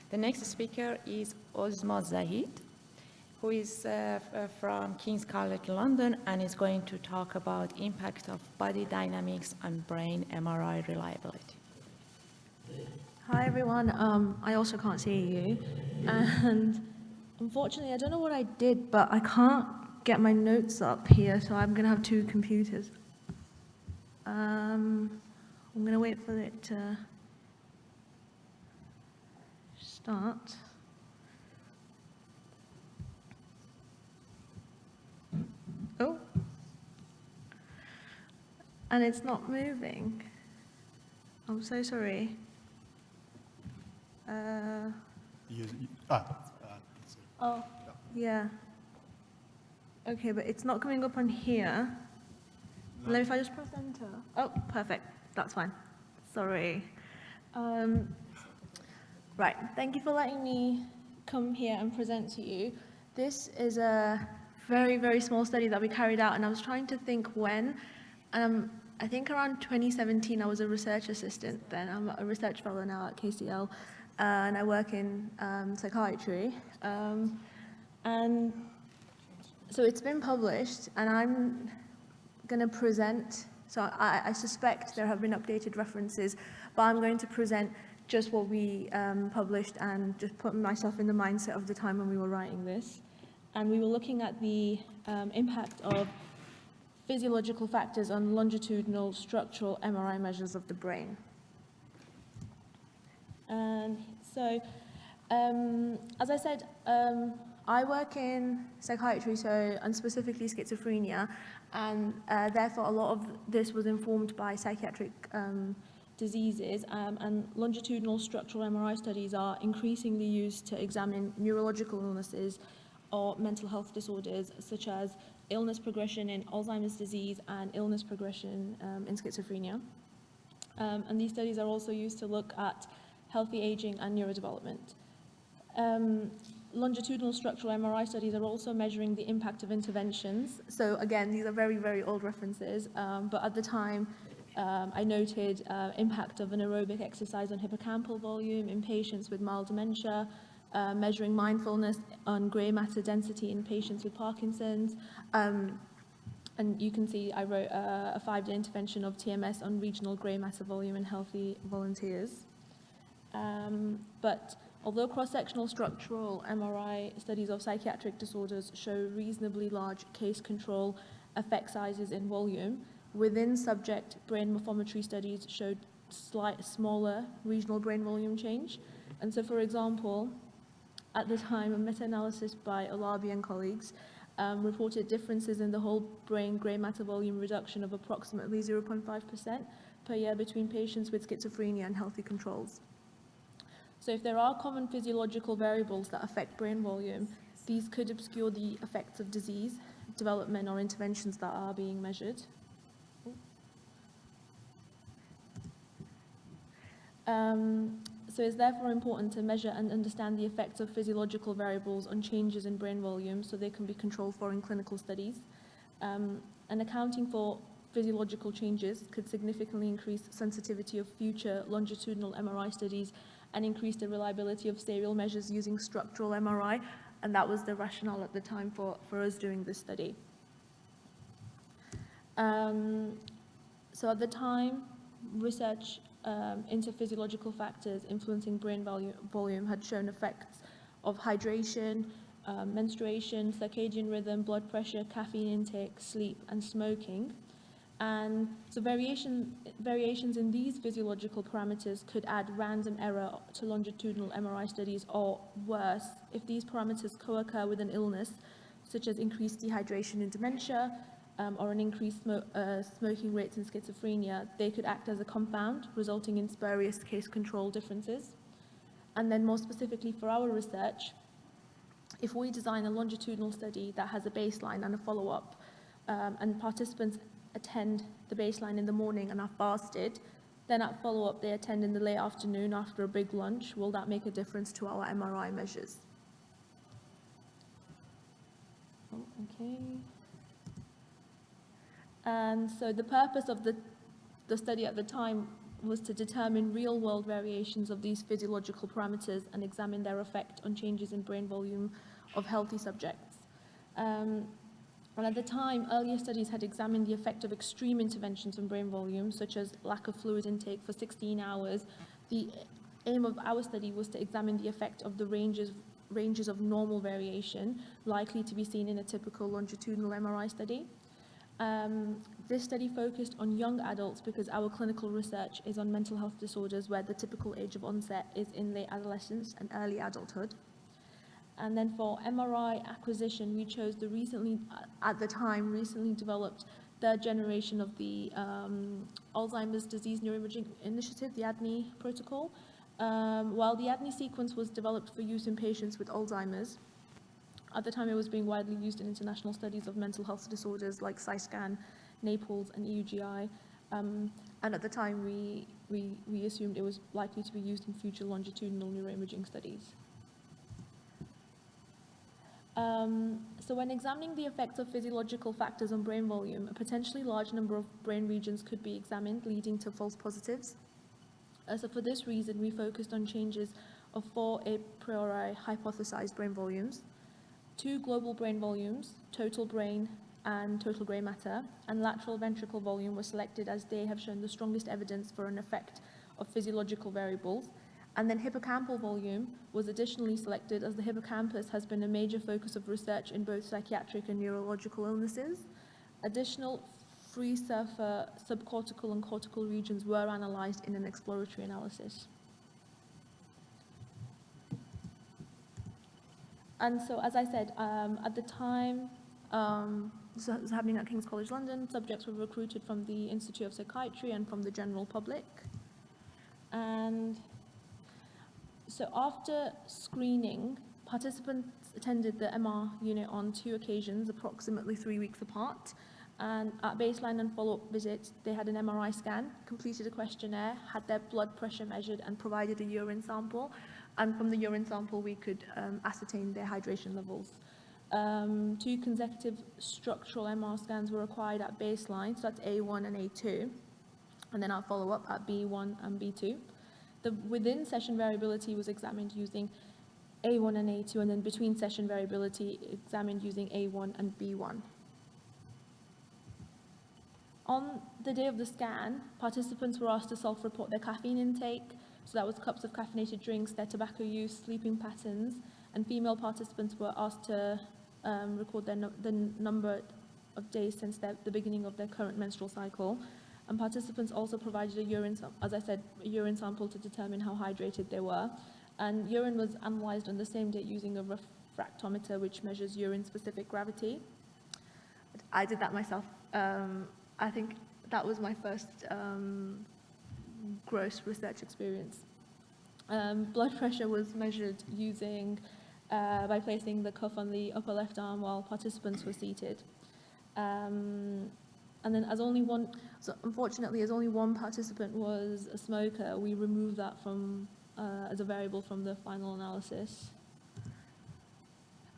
The next speaker is Uzma Zahid, who is from King's College London and is going to talk about impact of body dynamics on brain MRI reliability. Hi everyone, I also can't see you, and unfortunately I don't know what I did, but I can't get my notes up here, so I'm going to have two computers. I'm going to wait for it to start. Oh, and it's not moving. I'm so sorry. Oh, yeah. Okay, but it's not coming up on here. No. Let me, if I just press enter. Oh, perfect. That's fine. Sorry. Right, thank you for letting me come here and present to you. This is a very, very small study that we carried out, and I was trying to think when. I think around 2017, I was a research assistant then. I'm a research fellow now at KCL, and I work in psychiatry. And so it's been published, and I'm going to present. So I suspect there have been updated references, but I'm going to present just what we published and just put myself in the mindset of the time when we were writing this. And we were looking at the impact of physiological factors on longitudinal structural MRI measures of the brain. And so, as I said, I work in psychiatry, and specifically schizophrenia, and therefore a lot of this was informed by psychiatric diseases, and longitudinal structural MRI studies are increasingly used to examine neurological illnesses or mental health disorders, such as illness progression in Alzheimer's disease and illness progression in schizophrenia. And these studies are also used to look at healthy aging and neurodevelopment. Longitudinal structural MRI studies are also measuring the impact of interventions. So again, these are very, very old references, but at the time, I noted impact of anaerobic exercise on hippocampal volume in patients with mild dementia, measuring mindfulness on grey matter density in patients with Parkinson's. And you can see I wrote a 5-day intervention of TMS on regional grey matter volume in healthy volunteers. But although cross-sectional structural MRI studies of psychiatric disorders show reasonably large case control effect sizes in volume, within subject brain morphometry studies showed smaller regional brain volume change. And so, for example, at the time, a meta-analysis by Olabi and colleagues reported differences in the whole brain grey matter volume reduction of approximately 0.5% per year between patients with schizophrenia and healthy controls. So if there are common physiological variables that affect brain volume, these could obscure the effects of disease, development, or interventions that are being measured. So it's therefore important to measure and understand the effects of physiological variables on changes in brain volume so they can be controlled for in clinical studies. And accounting for physiological changes could significantly increase sensitivity of future longitudinal MRI studies and increase the reliability of serial measures using structural MRI, and that was the rationale at the time for us doing this study. So at the time, research into physiological factors influencing brain volume had shown effects of hydration, menstruation, circadian rhythm, blood pressure, caffeine intake, sleep, and smoking. And so variations in these physiological parameters could add random error to longitudinal MRI studies, or worse, if these parameters co-occur with an illness, such as increased dehydration in dementia, or an increased smoking rates in schizophrenia, they could act as a confound, resulting in spurious case control differences. And then more specifically for our research, if we design a longitudinal study that has a baseline and a follow-up, and participants attend the baseline in the morning and are fasted, then at follow-up they attend in the late afternoon after a big lunch, will that make a difference to our MRI measures? Oh, okay. And so the purpose of the study at the time was to determine real-world variations of these physiological parameters and examine their effect on changes in brain volume of healthy subjects. And at the time, earlier studies had examined the effect of extreme interventions on brain volume, such as lack of fluid intake for 16 hours. The aim of our study was to examine the effect of the ranges of normal variation likely to be seen in a typical longitudinal MRI study. This study focused on young adults because our clinical research is on mental health disorders where the typical age of onset is in late adolescence and early adulthood. And then for MRI acquisition, we chose the recently developed third generation of the Alzheimer's Disease Neuroimaging Initiative, the ADNI protocol. While the ADNI sequence was developed for use in patients with Alzheimer's, at the time it was being widely used in international studies of mental health disorders like SciScan, Naples, and EUGI. And at the time, we assumed it was likely to be used in future longitudinal neuroimaging studies. So when examining the effects of physiological factors on brain volume, a potentially large number of brain regions could be examined, leading to false positives. So for this reason, we focused on changes of 4 a priori hypothesized brain volumes, 2 global brain volumes, total brain and total grey matter, and lateral ventricle volume were selected as they have shown the strongest evidence for an effect of physiological variables. And then hippocampal volume was additionally selected as the hippocampus has been a major focus of research in both psychiatric and neurological illnesses. Additional free surfer subcortical and cortical regions were analysed in an exploratory analysis. And so, as I said, at the time, this was happening at King's College London, subjects were recruited from the Institute of Psychiatry and from the general public. And so after screening, participants attended the MR unit on 2 occasions, approximately 3 weeks apart. And at baseline and follow-up visits, they had an MRI scan, completed a questionnaire, had their blood pressure measured, and provided a urine sample. And from the urine sample, we could ascertain their hydration levels. 2 consecutive structural MR scans were required at baseline, so that's A1 and A2, and then our follow-up at B1 and B2. The within-session variability was examined using A1 and A2, and then between-session variability examined using A1 and B1. On the day of the scan, participants were asked to self-report their caffeine intake, so that was cups of caffeinated drinks, their tobacco use, sleeping patterns, and female participants were asked to record the number of days since the beginning of their current menstrual cycle. And participants also provided a urine sample to determine how hydrated they were. And urine was analysed on the same day using a refractometer, which measures urine-specific gravity. I did that myself. I think that was my first gross research experience. Blood pressure was measured using by placing the cuff on the upper left arm while participants were seated. And then unfortunately, as only one participant was a smoker, we removed that from as a variable from the final analysis.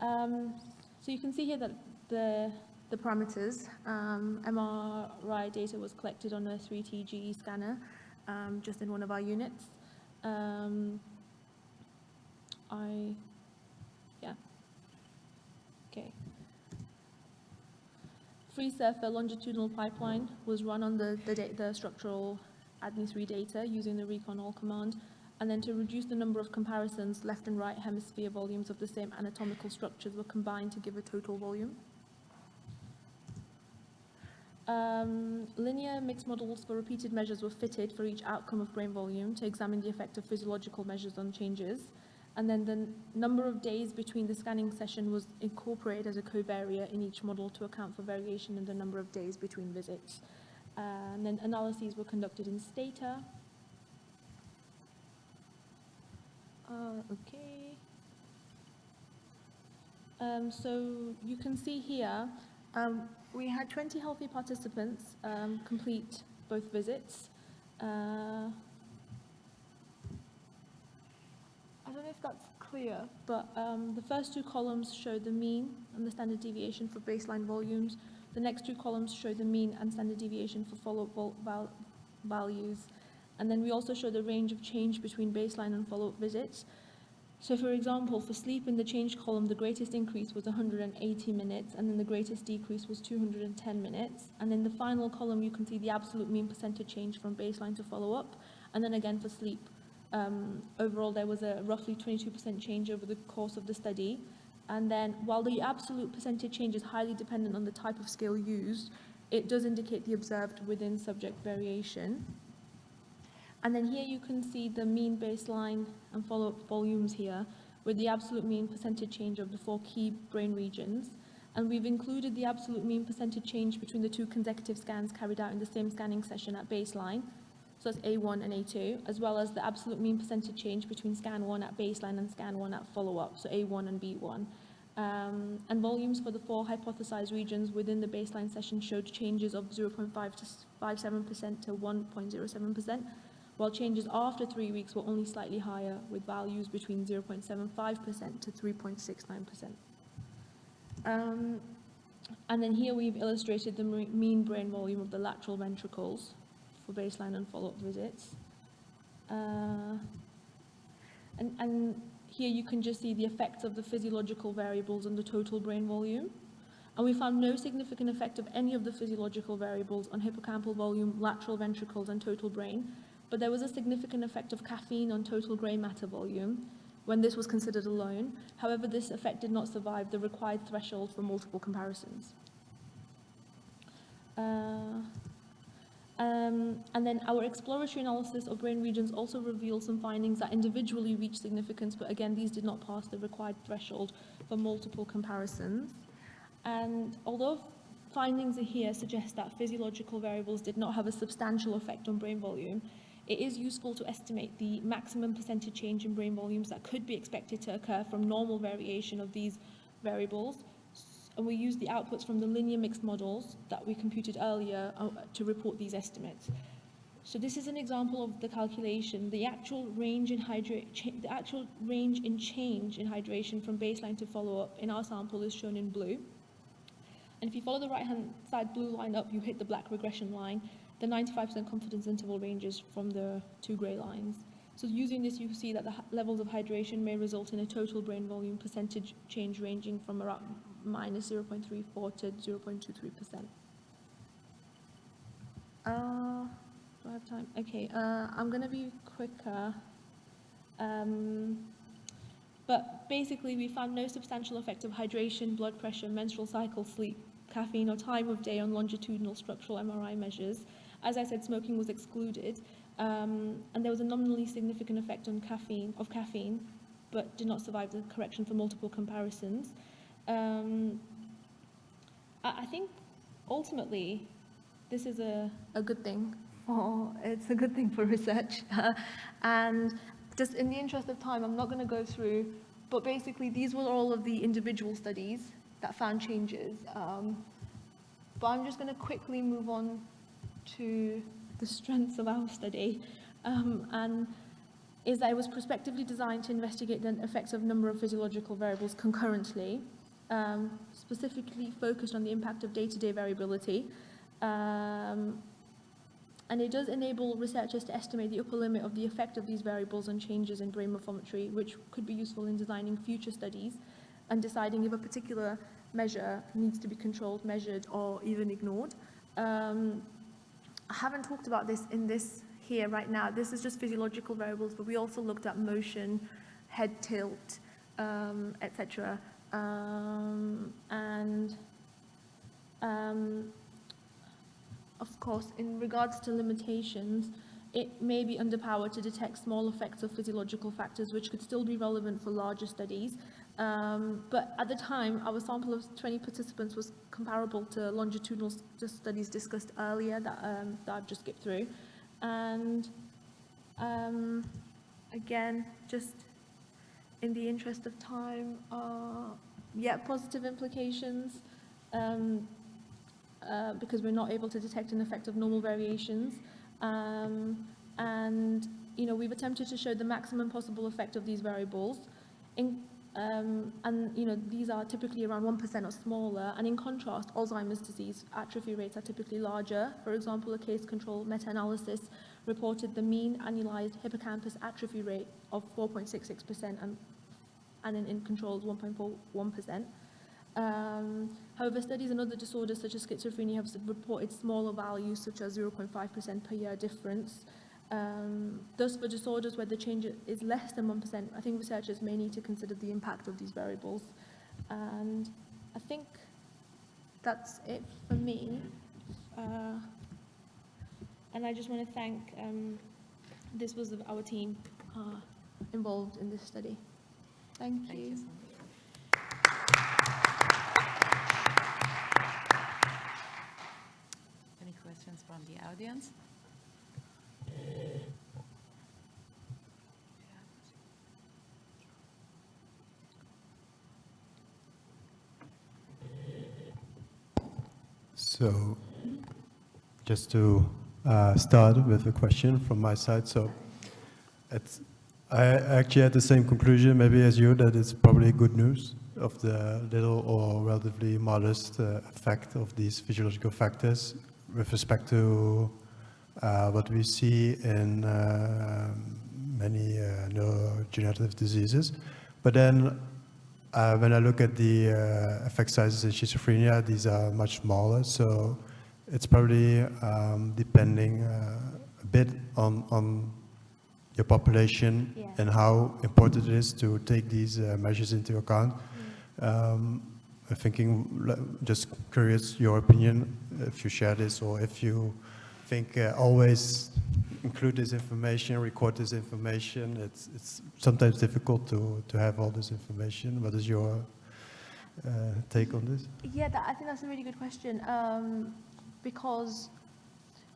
So you can see here that the parameters, MRI data was collected on a 3T scanner, just in one of our units. Okay. Free surfer longitudinal pipeline was run on the structural ADNI3 data using the recon all command, and then to reduce the number of comparisons, left and right hemisphere volumes of the same anatomical structures were combined to give a total volume. Linear mixed models for repeated measures were fitted for each outcome of brain volume to examine the effect of physiological measures on changes. And then the number of days between the scanning session was incorporated as a covariate in each model to account for variation in the number of days between visits. And then analyses were conducted in Stata. So you can see here, we had 20 healthy participants complete both visits. I don't know if that's clear, but the first 2 columns show the mean and the standard deviation for baseline volumes. The next 2 columns show the mean and standard deviation for follow-up values. And then we also show the range of change between baseline and follow-up visits. So for example, for sleep in the change column, the greatest increase was 180 minutes, and then the greatest decrease was 210 minutes. And in the final column, you can see the absolute mean percentage change from baseline to follow-up. And then again for sleep, overall there was a roughly 22% change over the course of the study. And then while the absolute percentage change is highly dependent on the type of scale used, it does indicate the observed within subject variation. And then here you can see the mean baseline and follow-up volumes here with the absolute mean percentage change of the 4 key brain regions. And we've included the absolute mean percentage change between the 2 consecutive scans carried out in the same scanning session at baseline, so that's A1 and A2, as well as the absolute mean percentage change between scan 1 at baseline and scan 1 at follow-up, so A1 and B1. And volumes for the 4 hypothesized regions within the baseline session showed changes of 0.5 to 57% to 1.07%, while changes after 3 weeks were only slightly higher, with values between 0.75% to 3.69%. And then here we've illustrated the mean brain volume of the lateral ventricles for baseline and follow-up visits. And here you can just see the effects of the physiological variables on the total brain volume. And we found no significant effect of any of the physiological variables on hippocampal volume, lateral ventricles, and total brain. But there was a significant effect of caffeine on total grey matter volume when this was considered alone. However, this effect did not survive the required threshold for multiple comparisons. And then our exploratory analysis of brain regions also revealed some findings that individually reached significance, but again, these did not pass the required threshold for multiple comparisons. And although findings here suggest that physiological variables did not have a substantial effect on brain volume, it is useful to estimate the maximum percentage change in brain volumes that could be expected to occur from normal variation of these variables. And we use the outputs from the linear mixed models that we computed earlier to report these estimates. So this is an example of the calculation. The actual range in change in hydration from baseline to follow-up in our sample is shown in blue. And if you follow the right-hand side blue line up, you hit the black regression line. The 95% confidence interval ranges from the 2 grey lines. So using this, you can see that the levels of hydration may result in a total brain volume percentage change ranging from around minus 0.34 to 0.23%. Do I have time? Okay, I'm going to be quicker. But basically, we found no substantial effect of hydration, blood pressure, menstrual cycle, sleep, caffeine, or time of day on longitudinal structural MRI measures. As I said, smoking was excluded, and there was a nominally significant effect on caffeine, but did not survive the correction for multiple comparisons. I think ultimately this is a good thing. It's a good thing for research. And just in the interest of time, I'm not going to go through, but basically these were all of the individual studies that found changes. But I'm just going to quickly move on to the strengths of our study, and is that it was prospectively designed to investigate the effects of a number of physiological variables concurrently, specifically focused on the impact of day-to-day variability, and it does enable researchers to estimate the upper limit of the effect of these variables on changes in brain morphometry, which could be useful in designing future studies and deciding if a particular measure needs to be controlled, measured, or even ignored. I haven't talked about this in this here right now. This is just physiological variables, but we also looked at motion, head tilt, etc. Of course, in regards to limitations, it may be underpowered to detect small effects of physiological factors, which could still be relevant for larger studies. But at the time, our sample of 20 participants was comparable to longitudinal studies discussed earlier that I've just skipped through. And again, just in the interest of time, positive implications, because we're not able to detect an effect of normal variations. And, we've attempted to show the maximum possible effect of these variables. These are typically around 1% or smaller, and in contrast, Alzheimer's disease atrophy rates are typically larger. For example, a case control meta-analysis reported the mean annualized hippocampus atrophy rate of 4.66% and in controls 1.41%. However, studies in other disorders such as schizophrenia have reported smaller values such as 0.5% per year difference. Thus, for disorders where the change is less than 1%, I think researchers may need to consider the impact of these variables. And I think that's it for me. And I just want to thank, this was our team involved in this study. Thank Thank you. you so much. Any questions from the audience? So, just to start with a question from my side. So, I actually had the same conclusion, maybe as you, that it's probably good news of the little or relatively modest effect of these physiological factors with respect to what we see in many neurodegenerative diseases. But then when I look at the effect sizes in schizophrenia, these are much smaller. So it's probably depending a bit on your population and how important it is to take these measures into account. I'm thinking, just curious, your opinion, if you share this, or if you think always include this information, record this information. It's sometimes difficult to have all this information. What is your take on this? Yeah, I think that's a really good question, because,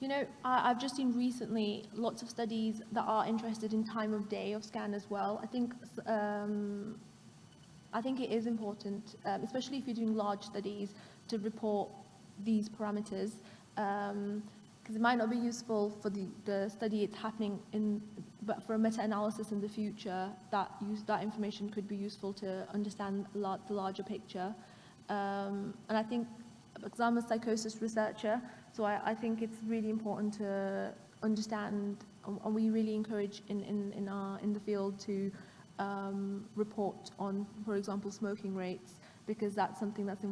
you know, I've just seen recently lots of studies that are interested in time of day of scan as well. I think it is important, especially if you're doing large studies, to report these parameters, because it might not be useful for the study it's happening in, but for a meta-analysis in the future, that information could be useful to understand the larger picture. And I think, because I'm a psychosis researcher, so I think it's really important to understand, and we really encourage in the field to report on, for example, smoking rates, because that's something that's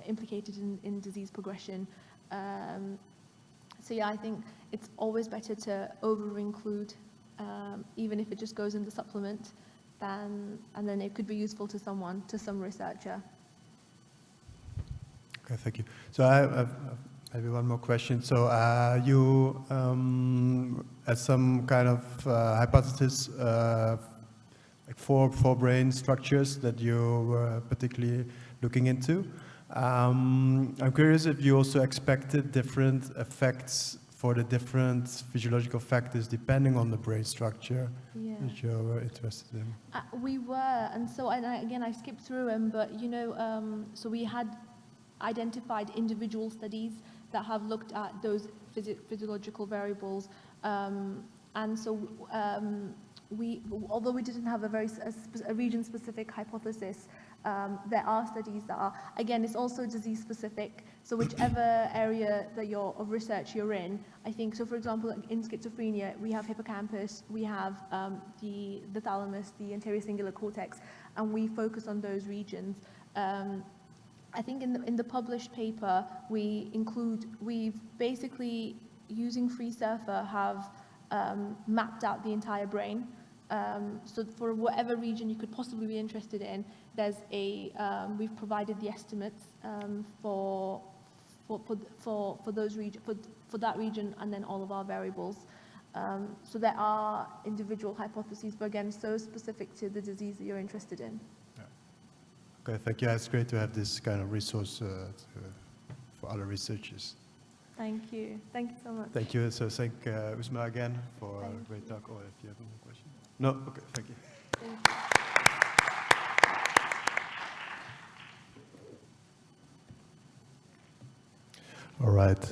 implicated in disease progression. So yeah, I think it's always better to over-include, even if it just goes in the supplement, and then it could be useful to some researcher. Okay, thank you. So I have maybe one more question. So you had some kind of hypothesis, like four brain structures that you were particularly looking into. I'm curious if you also expected different effects for the different physiological factors depending on the brain structure that you were interested in. We were, and so again I skipped through them, but you know, so we had identified individual studies that have looked at those physiological variables, and so although we didn't have a region-specific hypothesis, there are studies that are, again, it's also disease-specific, so whichever area of research you're in, I think, so for example, in schizophrenia, we have hippocampus, we have the thalamus, the anterior cingulate cortex, and we focus on those regions. I think in the published paper, we've basically, using FreeSurfer, have mapped out the entire brain. So for whatever region you could possibly be interested in, we've provided the estimates for that region, and then all of our variables. So there are individual hypotheses, but again, so specific to the disease that you're interested in. Okay, thank you. It's great to have this kind of resource for other researchers. Thank you. Thank you so much. Thank you. So thank Uzma again for a great talk. Or if you have any questions. No? Okay, thank you. Thank you. All right.